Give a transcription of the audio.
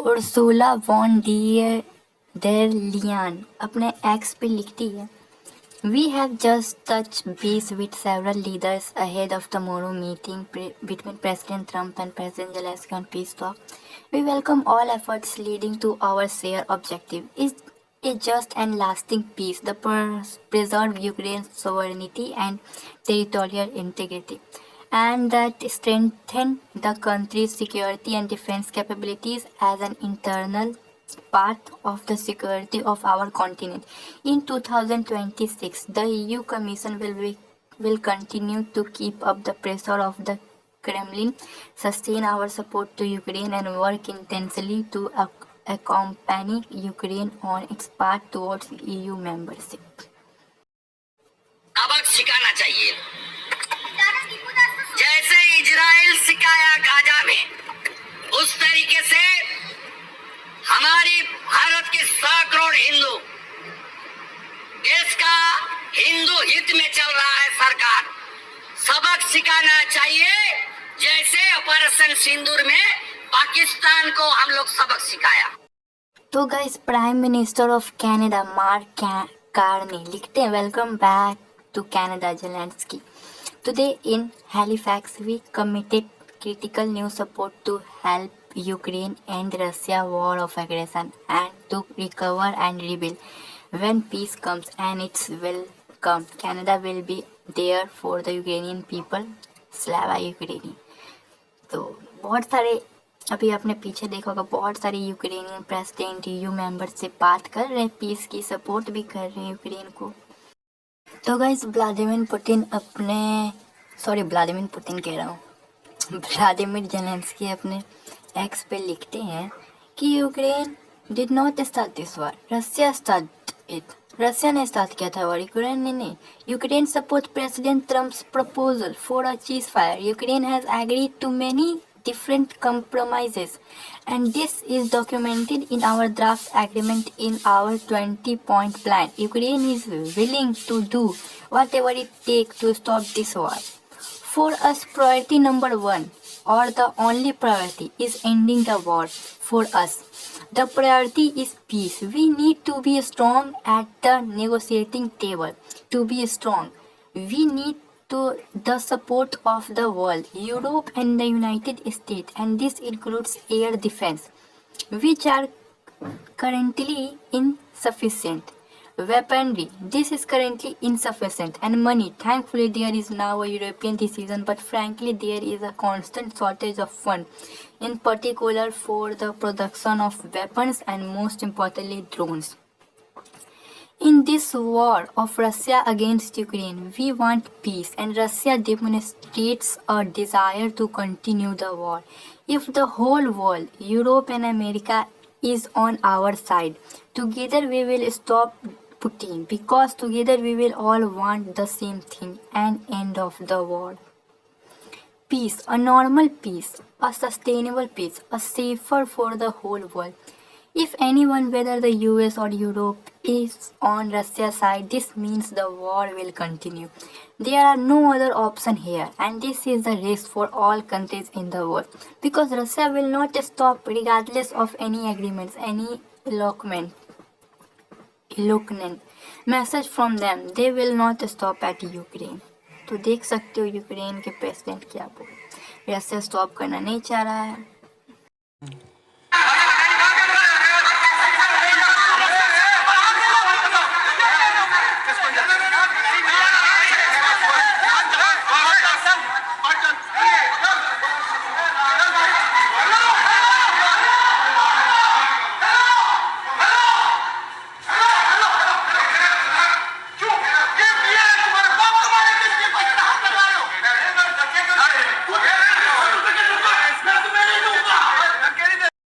Ursula von der Lian अपने X पे लिखती है, We have just touched base with several leaders ahead of tomorrow meeting between President Trump and President Zelensky on peace talk. We welcome all efforts leading to our shared objective is a just and lasting peace that preserve Ukraine's sovereignty and territorial integrity, and that strengthen the country's security and defense capabilities as an internal part of the security of our continent. In 2026, the EU Commission will continue to keep up the pressure of the Kremlin, sustain our support to Ukraine, and work intensely to accompany Ukraine on its path towards EU membership. सबक सिखाना चाहिए, जैसे Israel सिखाया Gaza में, उस तरीके से हमारी भारत के 100 करोड़ हिंदू, देश का हिंदू हित में चल रहा है सरकार, सबक सिखाना चाहिए, जैसे ऑपरेशन सिंदूर में पाकिस्तान को हम लोग सबक सिखाया। तो guys, prime minister of Canada Mark Carney लिखते हैं, welcome back to Canada Zelensky. Today in Halifax we committed critical new support to help Ukraine end Russia war of aggression and to recover and rebuild. When peace comes, and it will come, Canada will be there for the Ukrainian people. Slava Ukraini। तो बहुत सारे, अभी आपने पीछे देखा होगा, बहुत सारे यूक्रेनियन प्रेसिडेंट EU मेंबर से बात कर रहे हैं, पीस की सपोर्ट भी कर रहे हैं यूक्रेन को। तो गाइस, व्लादिमीर जेलेंस्की अपने एक्स पे लिखते हैं कि Ukraine did not start this war, Russia start it. Russia ने स्टार्ट किया था और यूक्रेन ने नहीं। Ukraine support president Trump's proposal for a ceasefire. Ukraine has agreed to many different compromises, and this is documented in our draft agreement in our 20-point plan. Ukraine is willing to do whatever it takes to stop this war. For us, priority number one, or the only priority, is ending the war. For us, the priority is peace. We need to be strong at the negotiating table. To be strong, we need the support of the world, Europe and the United States, and this includes air defense, which are currently insufficient. Weaponry, this is currently insufficient. And money, thankfully there is now a European decision, but frankly there is a constant shortage of funds, in particular for the production of weapons and most importantly drones. In this war of Russia against Ukraine, we want peace, and Russia demonstrates a desire to continue the war. If the whole world, Europe and America, is on our side, together we will stop Putin, because together we will all want the same thing, an end of the war. Peace, a normal peace, a sustainable peace, a safer for the whole world. If anyone, whether the US or Europe, is on Russia's side, this means the war will continue. There are no other option here, and this is the risk for all countries in the world, because Russia will not stop regardless of any agreements, any eloquent message from them. They will not stop at Ukraine. तो देख सकते हो Ukraine के president क्या बोल, Russia stop करना नहीं चाह रहा है,